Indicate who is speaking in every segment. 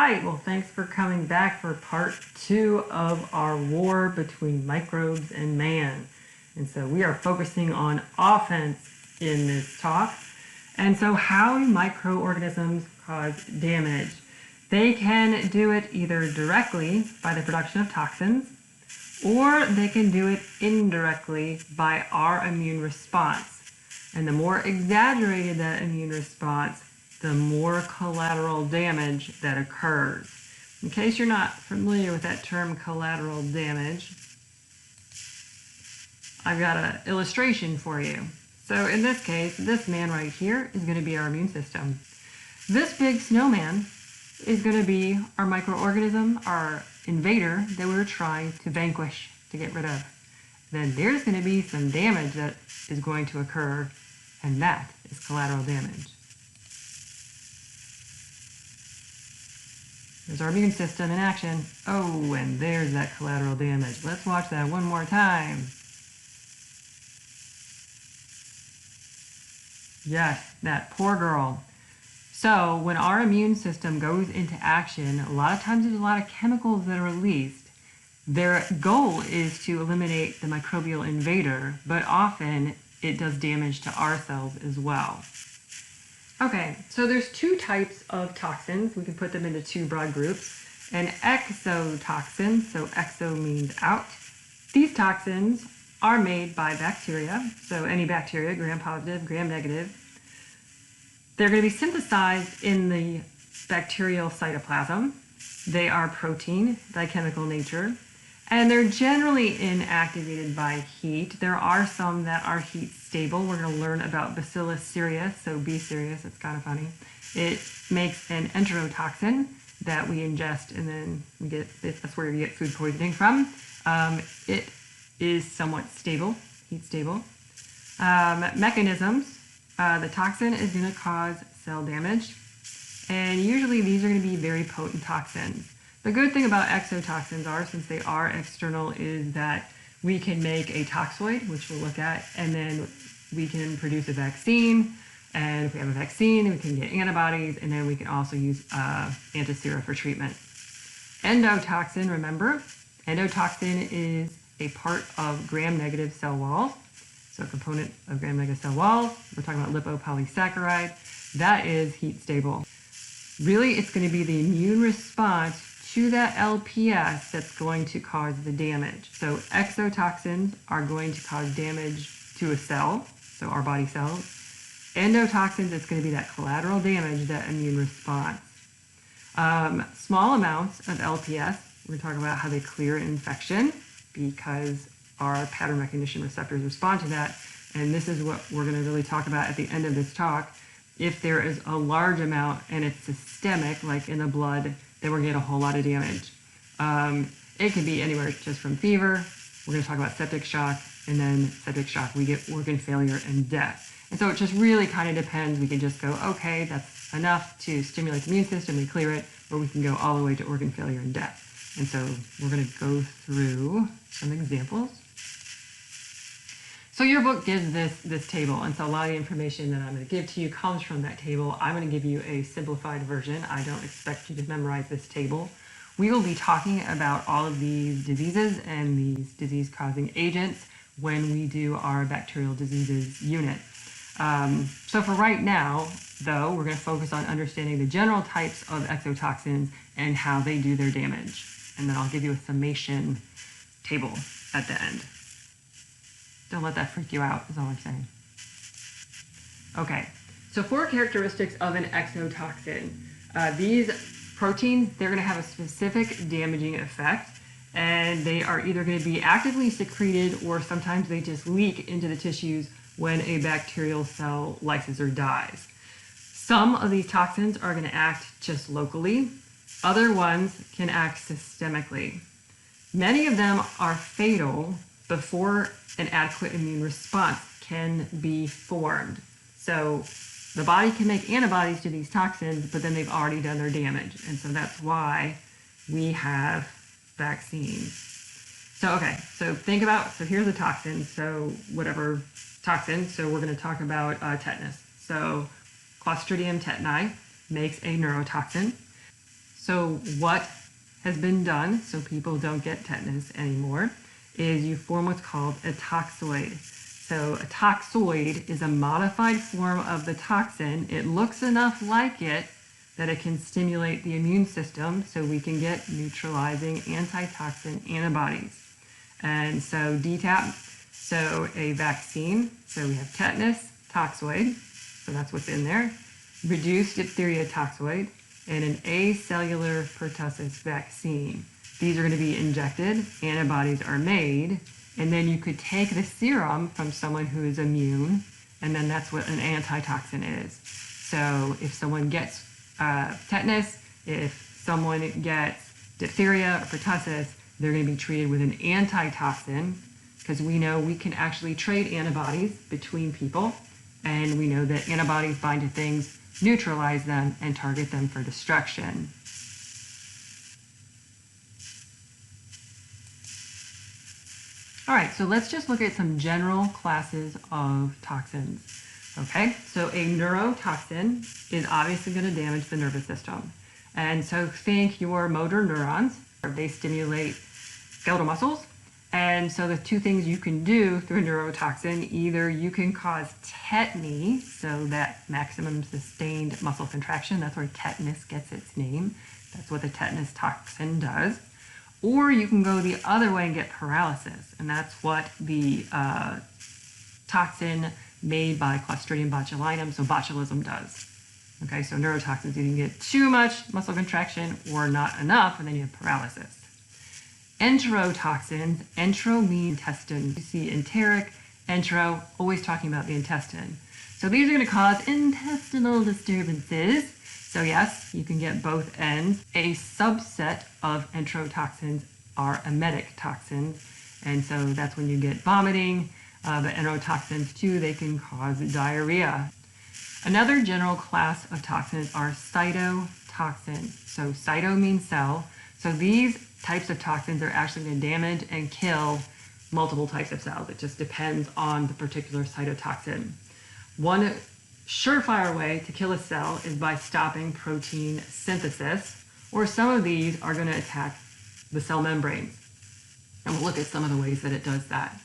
Speaker 1: right, well, thanks for coming back for part 2 of our war between microbes and man. And so we are focusing on offense in this talk. And so how do microorganisms cause damage? They can do it either directly by the production of toxins, or they can do it indirectly by our immune response. And the more exaggerated that immune response, the more collateral damage that occurs. In case you're not familiar with that term collateral damage, I've got an illustration for you. So in this case, this man right here is going to be our immune system. This big snowman is going to be our microorganism, our invader that we're trying to vanquish, to get rid of. Then there's going to be some damage that is going to occur, and that is collateral damage. There's our immune system in action. Oh, and there's that collateral damage. Let's watch that one more time. Yes, that poor girl. So when our immune system goes into action, a lot of times there's a lot of chemicals that are released. Their goal is to eliminate the microbial invader, but often it does damage to our cells as well. Okay, so there's two types of toxins. We can put them into two broad groups. An exotoxin, so exo means out. These toxins are made by bacteria, so any bacteria, gram-positive, gram-negative. They're going to be synthesized in the bacterial cytoplasm. They are protein by chemical nature, and they're generally inactivated by heat. There are some that are heat stable. We're going to learn about Bacillus cereus, so be serious, it's kind of funny. It makes an enterotoxin that we ingest, and then we get, that's where you get food poisoning from. It is somewhat stable, heat stable. Mechanisms, the toxin is going to cause cell damage, and usually these are going to be very potent toxins. The good thing about exotoxins are, since they are external, is that we can make a toxoid, which we'll look at, and then we can produce a vaccine. And if we have a vaccine, we can get antibodies, and then we can also use antisera for treatment. Endotoxin, remember, endotoxin is a part of gram-negative cell walls. So a component of gram-negative cell walls. We're talking about lipopolysaccharide. That is heat stable. Really, it's going to be the immune response to that LPS that's going to cause the damage. So exotoxins are going to cause damage to a cell, so our body cells. Endotoxins, it's going to be that collateral damage, that immune response. Small amounts of LPS, we're talking about how they clear an infection because our pattern recognition receptors respond to that. And this is what we're going to really talk about at the end of this talk. If there is a large amount and it's systemic, like in the blood, then we're going to get a whole lot of damage. It can be anywhere just from fever. We're going to talk about septic shock, and then septic shock, we get organ failure and death. And so it just really kind of depends. We can just go, okay, that's enough to stimulate the immune system, we clear it, or we can go all the way to organ failure and death. And so we're going to go through some examples. So your book gives this table, and so a lot of the information that I'm going to give to you comes from that table. I'm going to give you a simplified version. I don't expect you to memorize this table. We will be talking about all of these diseases and these disease-causing agents when we do our bacterial diseases unit. So for right now, though, we're going to focus on understanding the general types of exotoxins and how they do their damage. And then I'll give you a summation table at the end. Don't let that freak you out, is all I'm saying. Okay, so 4 characteristics of an exotoxin. These proteins, they're going to have a specific damaging effect, and they are either going to be actively secreted or sometimes they just leak into the tissues when a bacterial cell lyses or dies. Some of these toxins are going to act just locally. Other ones can act systemically. Many of them are fatal before an adequate immune response can be formed. So the body can make antibodies to these toxins, but then they've already done their damage. And so that's why we have vaccines. So, okay, so think about, so here's a toxin, so whatever toxin, so we're going to talk about tetanus. So Clostridium tetani makes a neurotoxin. So what has been done so people don't get tetanus anymore is you form what's called a toxoid. So a toxoid is a modified form of the toxin. It looks enough like it that it can stimulate the immune system so we can get neutralizing antitoxin antibodies. And so DTaP, so a vaccine, so we have tetanus toxoid, so that's what's in there, reduced diphtheria toxoid, and an acellular pertussis vaccine. These are going to be injected, antibodies are made, and then you could take the serum from someone who is immune, and then that's what an antitoxin is. So if someone gets tetanus, if someone gets diphtheria or pertussis, they're going to be treated with an antitoxin, because we know we can actually trade antibodies between people, and we know that antibodies bind to things, neutralize them, and target them for destruction. All right, so let's just look at some general classes of toxins. Okay, so a neurotoxin is obviously going to damage the nervous system. And so think your motor neurons, they stimulate skeletal muscles. And so the two things you can do through a neurotoxin, either you can cause tetany, so that maximum sustained muscle contraction, that's where tetanus gets its name. That's what the tetanus toxin does. Or you can go the other way and get paralysis, and that's what the toxin made by Clostridium botulinum, so botulism does. Okay, so neurotoxins, you can get too much muscle contraction or not enough, and then you have paralysis. Enterotoxins, entero means intestine. You see enteric, entero, always talking about the intestine. So these are going to cause intestinal disturbances. So yes, you can get both ends. A subset of enterotoxins are emetic toxins, and so that's when you get vomiting. But enterotoxins too, they can cause diarrhea. Another general class of toxins are cytotoxins. So cyto means cell. So these types of toxins are actually going to damage and kill multiple types of cells. It just depends on the particular cytotoxin. One surefire way to kill a cell is by stopping protein synthesis, or some of these are going to attack the cell membranes. And we'll look at some of the ways that it does that.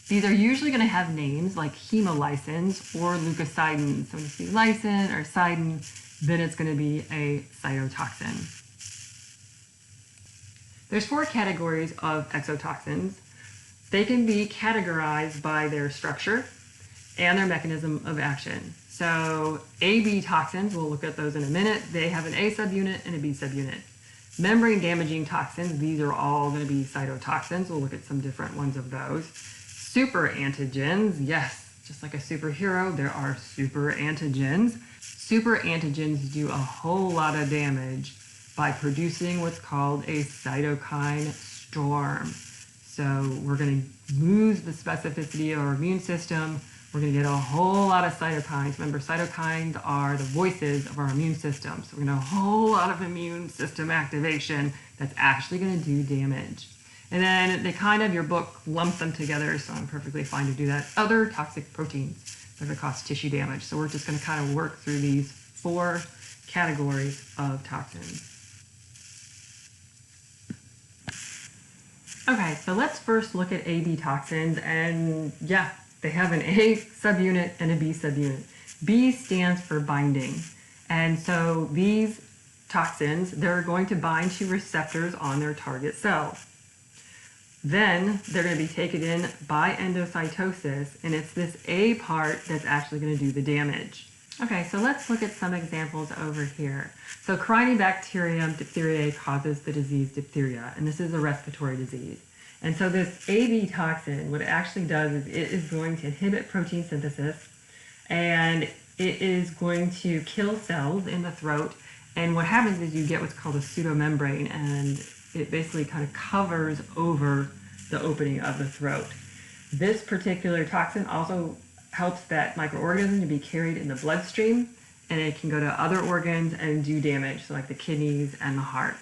Speaker 1: These are usually going to have names like hemolysins or leukocidins. So when you see lysin or cidin, then it's going to be a cytotoxin. There's 4 categories of exotoxins. They can be categorized by their structure and their mechanism of action. So AB toxins, we'll look at those in a minute. They have an A subunit and a B subunit. Membrane damaging toxins, these are all going to be cytotoxins. We'll look at some different ones of those. Super antigens, yes, just like a superhero, there are super antigens. Super antigens do a whole lot of damage by producing what's called a cytokine storm. So we're going to lose the specificity of our immune system. We're going to get a whole lot of cytokines. Remember, cytokines are the voices of our immune system. So we're going to have a whole lot of immune system activation that's actually going to do damage. And then they kind of, your book lumps them together, so I'm perfectly fine to do that. Other toxic proteins that are going to cause tissue damage. So we're just going to kind of work through these 4 categories of toxins. Okay, so let's first look at AB toxins, and yeah, they have an A subunit and a B subunit. B stands for binding, and so these toxins, they're going to bind to receptors on their target cell. Then they're going to be taken in by endocytosis, and it's this A part that's actually going to do the damage. Okay, so let's look at some examples over here. So Bacterium Diphtheriae causes the disease diphtheria, and this is a respiratory disease. And so this AB toxin, what it actually does is it is going to inhibit protein synthesis, and it is going to kill cells in the throat. And what happens is you get what's called a pseudomembrane, and it basically kind of covers over the opening of the throat. This particular toxin also helps that microorganism to be carried in the bloodstream, and it can go to other organs and do damage, so like the kidneys and the heart.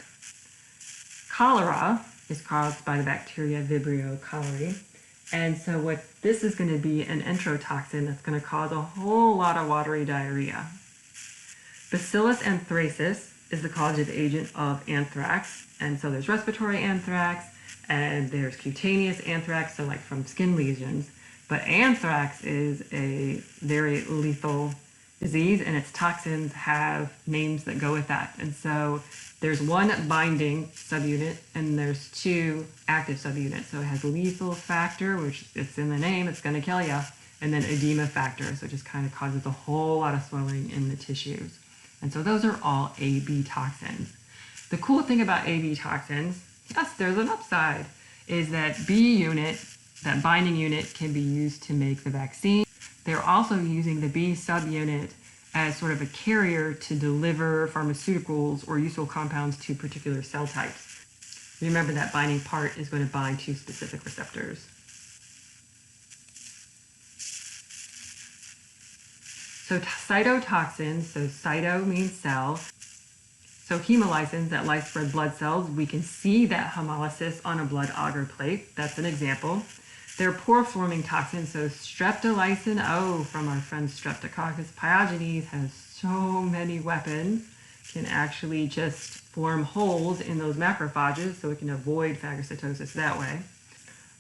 Speaker 1: Cholera is caused by the bacteria Vibrio cholerae, and so what this is going to be an enterotoxin that's going to cause a whole lot of watery diarrhea. Bacillus anthracis is the causative agent of anthrax. And so there's respiratory anthrax and there's cutaneous anthrax, so like from skin lesions. But anthrax is a very lethal disease, and its toxins have names that go with that. And so there's one binding subunit and there's two active subunits. So it has lethal factor, which it's in the name, it's going to kill you, and then edema factor, so it just kind of causes a whole lot of swelling in the tissues. And so those are all AB toxins. The cool thing about AB toxins, yes, there's an upside, is that B unit, that binding unit, can be used to make the vaccine. They're also using the B subunit as sort of a carrier to deliver pharmaceuticals or useful compounds to particular cell types. Remember that binding part is going to bind to specific receptors. So cytotoxins, so cyto means cell. So hemolysins, that like red blood cells, we can see that hemolysis on a blood agar plate. That's an example. They're pore-forming toxins, so streptolysin, from our friend Streptococcus pyogenes, has so many weapons, can actually just form holes in those macrophages so it can avoid phagocytosis that way.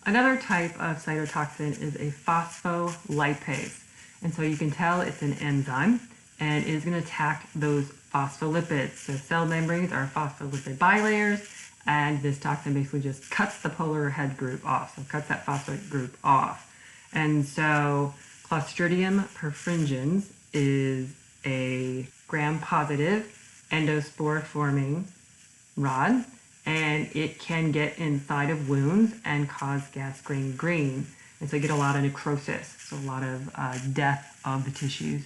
Speaker 1: Another type of cytotoxin is a phospholipase. And so you can tell it's an enzyme and is going to attack those phospholipids. So cell membranes are phospholipid bilayers, and this toxin basically just cuts the polar head group off, so cuts that phosphate group off. And so Clostridium perfringens is a gram-positive endospore-forming rod, and it can get inside of wounds and cause gangrene. And so you get a lot of necrosis, so a lot of death of the tissues.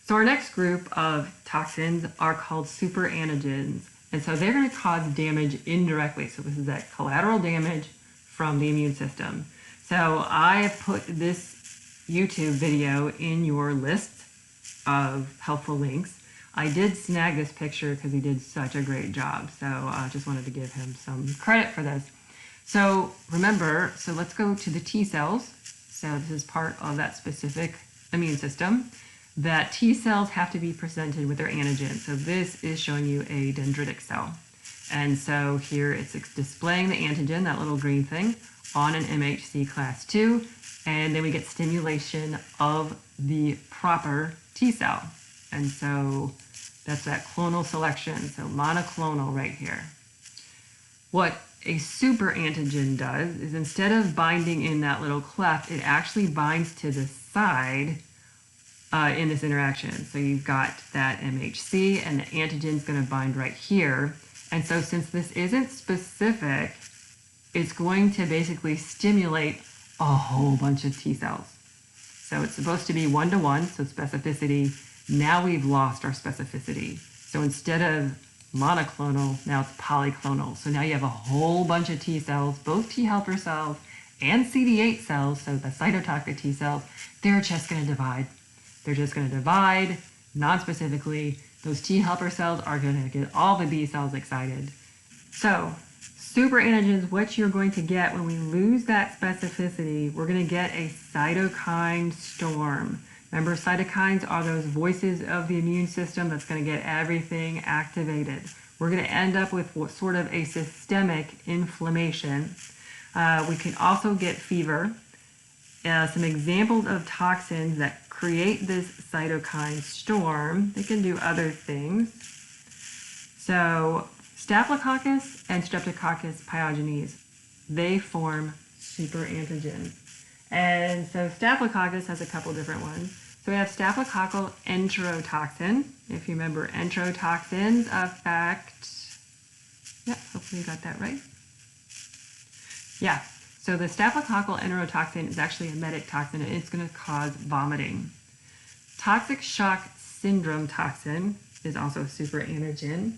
Speaker 1: So our next group of toxins are called superantigens. And so they're going to cause damage indirectly. So this is that collateral damage from the immune system. So I have put this YouTube video in your list of helpful links. I did snag this picture because he did such a great job. So I just wanted to give him some credit for this. So remember, so let's go to the T cells. So this is part of that specific immune system. That T cells have to be presented with their antigen. So this is showing you a dendritic cell. And so here it's displaying the antigen, that little green thing, on an MHC class 2. And then we get stimulation of the proper T cell. And so that's that clonal selection, so monoclonal right here. What a super antigen does is instead of binding in that little cleft, it actually binds to the side in this interaction. So you've got that MHC and the antigen is going to bind right here. And so since this isn't specific, it's going to basically stimulate a whole bunch of T cells. So it's supposed to be 1-to-1, so specificity. Now we've lost our specificity. So instead of monoclonal, now it's polyclonal. So now you have a whole bunch of T cells, both T helper cells and CD8 cells, so the cytotoxic T cells, they're just going to divide. They're just going to divide non-specifically. Those T helper cells are going to get all the B cells excited. So super antigens, what you're going to get when we lose that specificity, we're going to get a cytokine storm. Remember, cytokines are those voices of the immune system that's going to get everything activated. We're going to end up with sort of a systemic inflammation. We can also get fever. Some examples of toxins that create this cytokine storm, they can do other things. So Staphylococcus and Streptococcus pyogenes, they form superantigens. And so Staphylococcus has a couple different ones. So we have staphylococcal enterotoxin. If you remember, enterotoxins affect, hopefully you got that right. Yeah, so the staphylococcal enterotoxin is actually a emetic toxin, and it's going to cause vomiting. Toxic shock syndrome toxin is also a superantigen,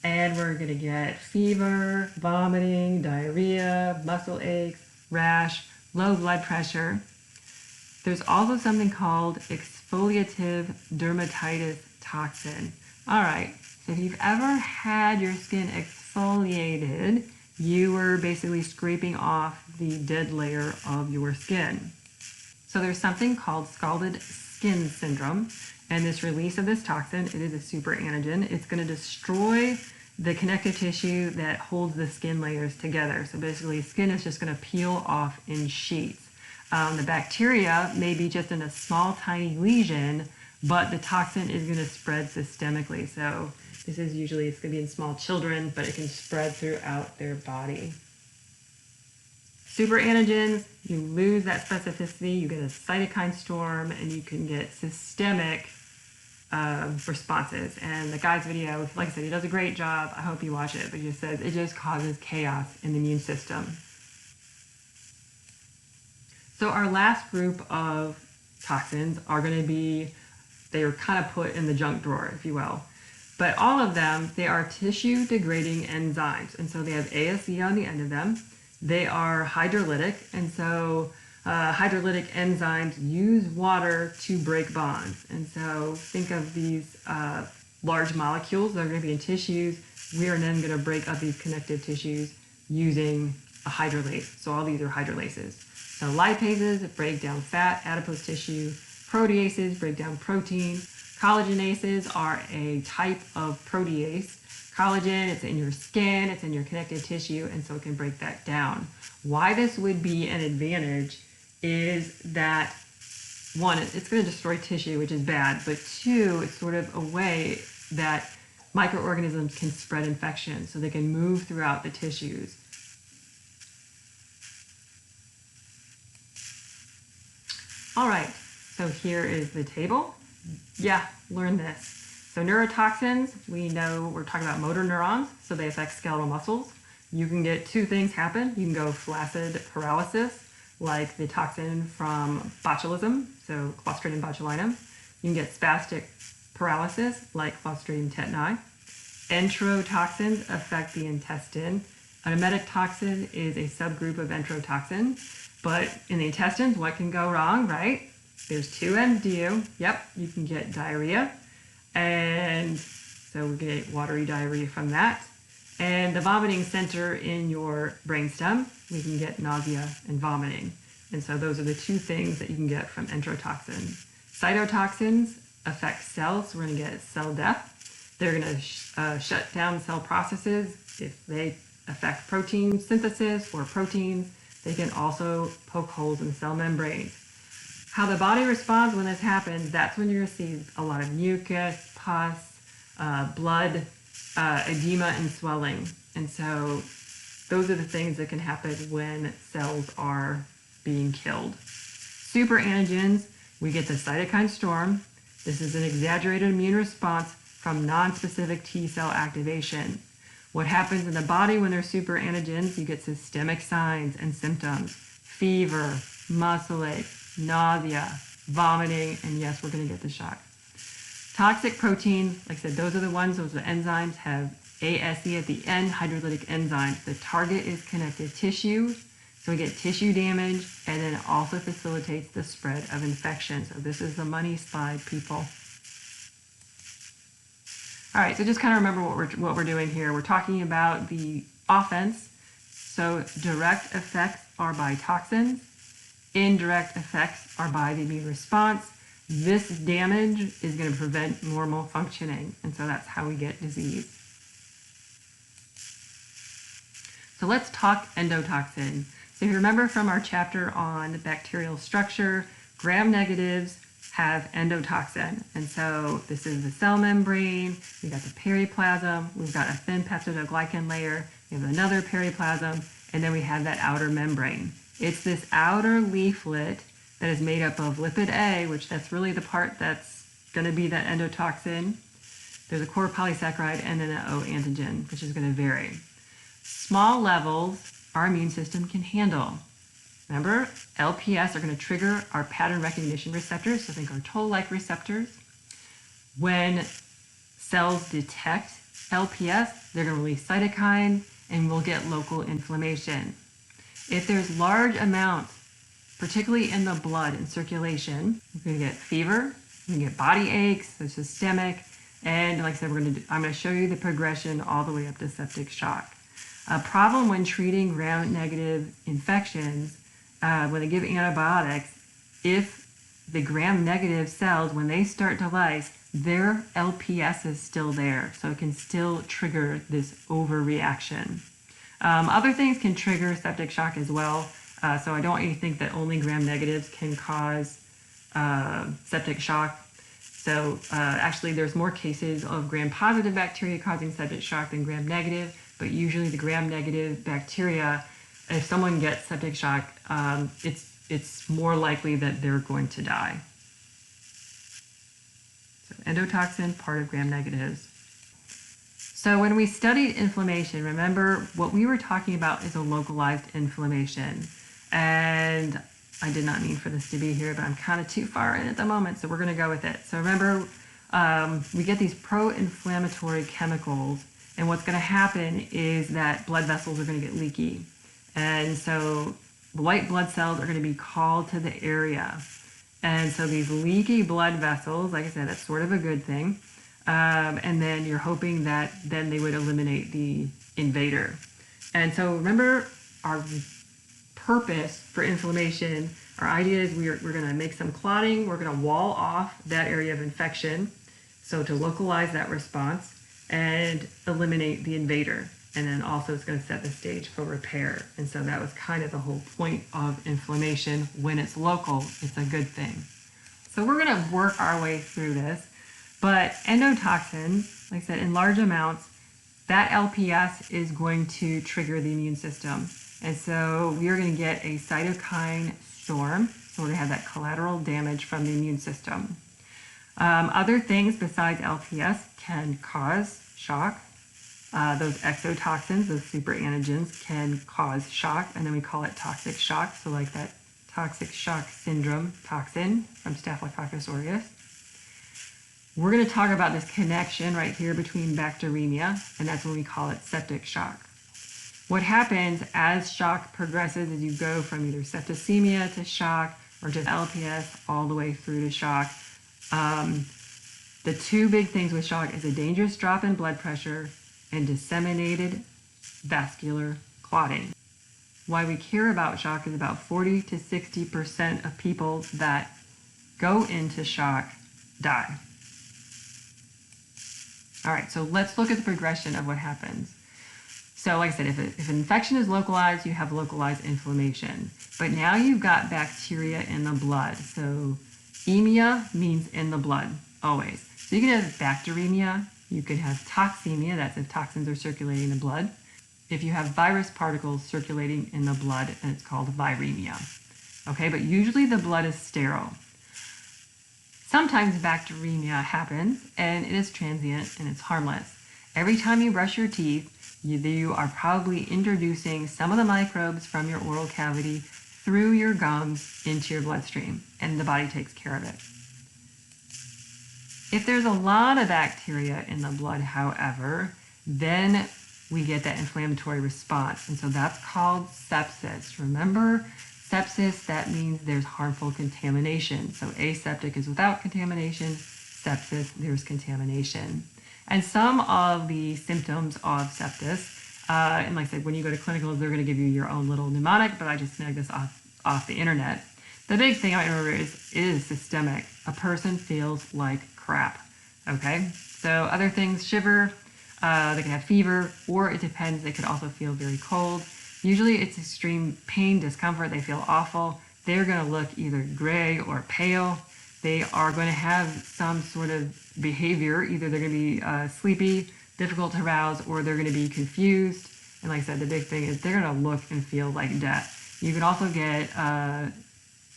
Speaker 1: and we're going to get fever, vomiting, diarrhea, muscle aches, rash, low blood pressure. There's also something called exfoliative dermatitis toxin. All right, so if you've ever had your skin exfoliated, you were basically scraping off the dead layer of your skin. So there's something called scalded skin syndrome, And this release of this toxin, it is a super antigen. It's going to destroy the connective tissue that holds the skin layers together. So basically, skin is just going to peel off in sheets. The bacteria may be just in a small, tiny lesion, but the toxin is going to spread systemically. So this is usually, it's going to be in small children, but it can spread throughout their body. Super antigens, you lose that specificity, you get a cytokine storm, and you can get systemic responses. And the guy's video, like I said, he does a great job. I hope you watch it, but he just says it just causes chaos in the immune system. So our last group of toxins are going to be, they are kind of put in the junk drawer, if you will. But all of them, they are tissue degrading enzymes. And so they have ASE on the end of them. They are hydrolytic. And so hydrolytic enzymes use water to break bonds. And so think of these large molecules that are going to be in tissues. We are then going to break up these connective tissues using a hydrolase. So all these are hydrolases. So lipases break down fat, adipose tissue. Proteases break down protein. Collagenases are a type of protease. Collagen, it's in your skin, it's in your connective tissue, and so it can break that down. Why this would be an advantage is that, one, it's going to destroy tissue, which is bad, but two, it's sort of a way that microorganisms can spread infection, so they can move throughout the tissues. All right, so here is the table. Yeah, learn this. So neurotoxins, we know we're talking about motor neurons, so they affect skeletal muscles. You can get two things happen. You can go flaccid paralysis, like the toxin from botulism, so Clostridium botulinum. You can get spastic paralysis, like Clostridium tetani. Enterotoxins affect the intestine. An emetic toxin is a subgroup of enterotoxin, but in the intestines, what can go wrong, right? There's two ends to you. Yep, you can get diarrhea. And so we get watery diarrhea from that. And the vomiting center in your brainstem, we can get nausea and vomiting. And so those are the two things that you can get from enterotoxins. Cytotoxins affect cells, so we're going to get cell death. They're going to shut down cell processes. If they affect protein synthesis or proteins, they can also poke holes in the cell membranes. How the body responds when this happens, that's when you're going to see a lot of mucus, pus, blood, edema, and swelling. And so those are the things that can happen when cells are being killed. Super antigens, we get the cytokine storm. This is an exaggerated immune response from non-specific T cell activation. What happens in the body when there's super antigens, you get systemic signs and symptoms. Fever, muscle ache, nausea, vomiting, and yes, we're going to get the shock. Toxic proteins, like I said, those are the ones, those are the enzymes, have ASE at the end, hydrolytic enzymes. The target is connective tissue, so we get tissue damage, and then it also facilitates the spread of infection. So this is the money slide, people. All right, so just kind of remember what we're doing here. We're talking about the offense. So direct effects are by toxins. Indirect effects are by the immune response. This damage is going to prevent normal functioning, and so that's how we get disease. So let's talk endotoxin. So if you remember from our chapter on bacterial structure, gram-negatives have endotoxin. And so this is the cell membrane, we've got the periplasm, we've got a thin peptidoglycan layer, we have another periplasm, and then we have that outer membrane. It's this outer leaflet that is made up of lipid A, which that's really the part that's going to be that endotoxin. There's a core polysaccharide and then an O antigen, which is going to vary. Small levels our immune system can handle. Remember, LPS are going to trigger our pattern recognition receptors, so think our toll-like receptors. When cells detect LPS, they're going to release cytokine, and we'll get local inflammation. If there's large amounts, particularly in the blood and circulation, we're going to get fever, we can get body aches, so systemic, and like I said, I'm going to show you the progression all the way up to septic shock. A problem when treating gram-negative infections, when they give antibiotics, if the gram-negative cells, when they start to lyse, their LPS is still there, so it can still trigger this overreaction. Other things can trigger septic shock as well, so I don't want you to think that only gram-negatives can cause septic shock. So actually there's more cases of gram-positive bacteria causing septic shock than gram-negative, but usually the gram-negative bacteria, if someone gets septic shock, it's more likely that they're going to die. So endotoxin, part of gram-negatives. So when we studied inflammation, remember what we were talking about is a localized inflammation. And I did not mean for this to be here, but I'm kind of too far in at the moment, so we're going to go with it. So remember, we get these pro-inflammatory chemicals, and what's going to happen is that blood vessels are going to get leaky. And so white blood cells are going to be called to the area. And so these leaky blood vessels, like I said, that's sort of a good thing. And then you're hoping that then they would eliminate the invader. And so remember, our purpose for inflammation, our idea is we're going to make some clotting, we're going to wall off that area of infection, so to localize that response and eliminate the invader. And then also it's going to set the stage for repair. And so that was kind of the whole point of inflammation. When it's local, it's a good thing. So we're going to work our way through this. But endotoxin, like I said, in large amounts, that LPS is going to trigger the immune system. And so we are going to get a cytokine storm. So we're going to have that collateral damage from the immune system. Other things besides LPS can cause shock. Those exotoxins, those super antigens, can cause shock, and then we call it toxic shock. So like that toxic shock syndrome toxin from Staphylococcus aureus. We're going to talk about this connection right here between bacteremia, and that's when we call it septic shock. What happens as shock progresses is you go from either septicemia to shock or just LPS all the way through to shock. The two big things with shock is a dangerous drop in blood pressure and disseminated vascular clotting. Why we care about shock is about 40 to 60% of people that go into shock die. All right, so let's look at the progression of what happens. So like I said, if an infection is localized, you have localized inflammation. But now you've got bacteria in the blood. So emia means in the blood, always. So you can have bacteremia, you could have toxemia, that's if toxins are circulating in the blood. If you have virus particles circulating in the blood, then it's called viremia. Okay, but usually the blood is sterile. Sometimes bacteremia happens, and it is transient and it's harmless. Every time you brush your teeth, you are probably introducing some of the microbes from your oral cavity through your gums into your bloodstream, and the body takes care of it. If there's a lot of bacteria in the blood, however, then we get that inflammatory response, and so that's called sepsis. Remember, sepsis, that means there's harmful contamination. So aseptic is without contamination, sepsis, there's contamination. And some of the symptoms of sepsis, and like I said, when you go to clinicals, they're going to give you your own little mnemonic, but I just snagged this off the internet. The big thing I remember is systemic. A person feels like crap, okay? So other things, shiver, they can have fever, or it depends, they could also feel very cold. Usually it's extreme pain, discomfort, they feel awful. They're going to look either gray or pale. They are going to have some sort of behavior. Either they're going to be sleepy, difficult to arouse, or they're going to be confused. And like I said, the big thing is they're going to look and feel like death. You can also get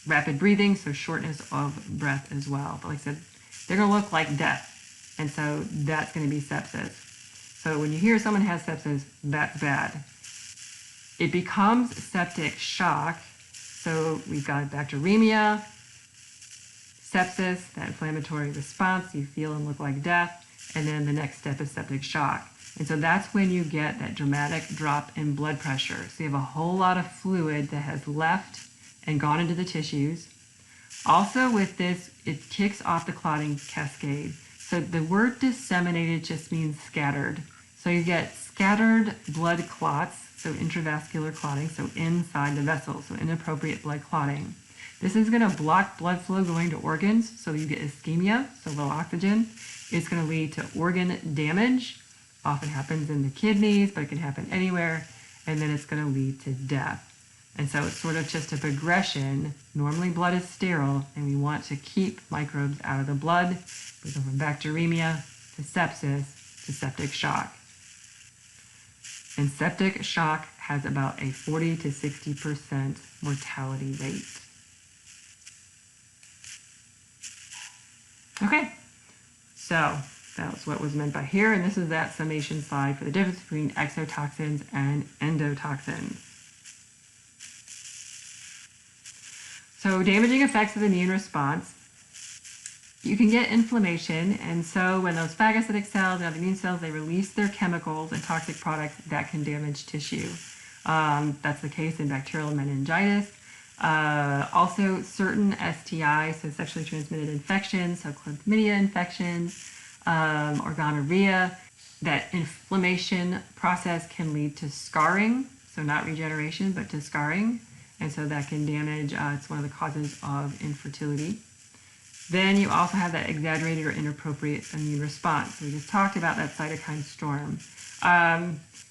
Speaker 1: rapid breathing, so shortness of breath as well. But like I said, they're going to look like death. And so that's going to be sepsis. So when you hear someone has sepsis, that's bad. It becomes septic shock. So we've got bacteremia, sepsis, that inflammatory response, you feel and look like death, and then the next step is septic shock. And so that's when you get that dramatic drop in blood pressure. So you have a whole lot of fluid that has left and gone into the tissues. Also with this, it kicks off the clotting cascade. So the word disseminated just means scattered. So you get scattered blood clots, so intravascular clotting, so inside the vessel, so inappropriate blood clotting. This is going to block blood flow going to organs, so you get ischemia, so low oxygen. It's going to lead to organ damage. Often happens in the kidneys, but it can happen anywhere. And then it's going to lead to death. And so it's sort of just a progression. Normally blood is sterile, and we want to keep microbes out of the blood. We go from bacteremia to sepsis to septic shock. And septic shock has about a 40 to 60% mortality rate. Okay, so that's what was meant by here, and this is that summation slide for the difference between exotoxins and endotoxins. So damaging effects of the immune response. You can get inflammation, and so when those phagocytic cells and other immune cells, they release their chemicals and toxic products that can damage tissue. That's the case in bacterial meningitis. Also certain STIs, so sexually transmitted infections, so chlamydia infections, or gonorrhea. That inflammation process can lead to scarring, so not regeneration, but to scarring. And so that can damage, it's one of the causes of infertility. Then you also have that exaggerated or inappropriate immune response. We just talked about that cytokine storm.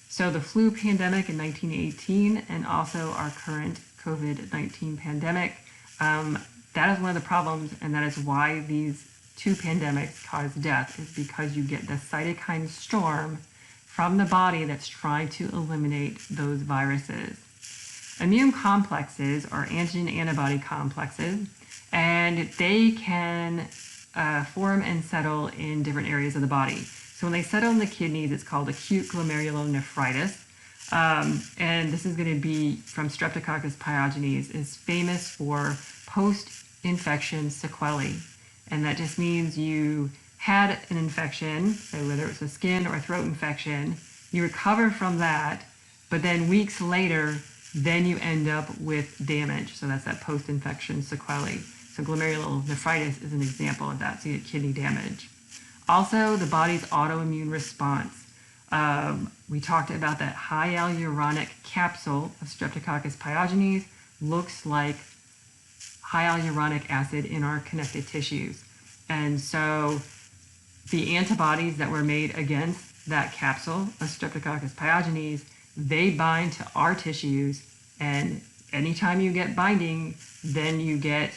Speaker 1: So the flu pandemic in 1918 and also our current COVID-19 pandemic, that is one of the problems, and that is why these two pandemics cause death, is because you get the cytokine storm from the body that's trying to eliminate those viruses. Immune complexes are antigen-antibody complexes, and they can form and settle in different areas of the body. So when they settle in the kidneys, it's called acute glomerular nephritis. And this is going to be from Streptococcus pyogenes, is famous for post-infection sequelae. And that just means you had an infection, so whether it was a skin or a throat infection, you recover from that, but then weeks later, then you end up with damage. So that's that post-infection sequelae. So glomerular nephritis is an example of that, so you get kidney damage. Also, the body's autoimmune response. We talked about that high hyaluronic capsule of Streptococcus pyogenes looks like high hyaluronic acid in our connective tissues. And so the antibodies that were made against that capsule of Streptococcus pyogenes, they bind to our tissues, and anytime you get binding, then you get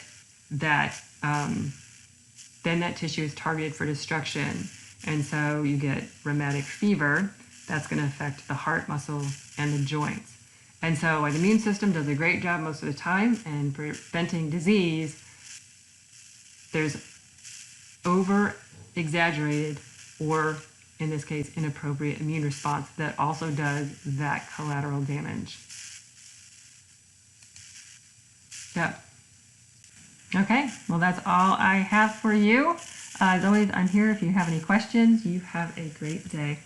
Speaker 1: that, then that tissue is targeted for destruction. And so you get rheumatic fever. That's going to affect the heart muscle and the joints. And so the immune system does a great job most of the time in preventing disease. There's over-exaggerated, or in this case, inappropriate immune response that also does that collateral damage. Yeah. Okay, well, that's all I have for you. As always, I'm here if you have any questions. You have a great day.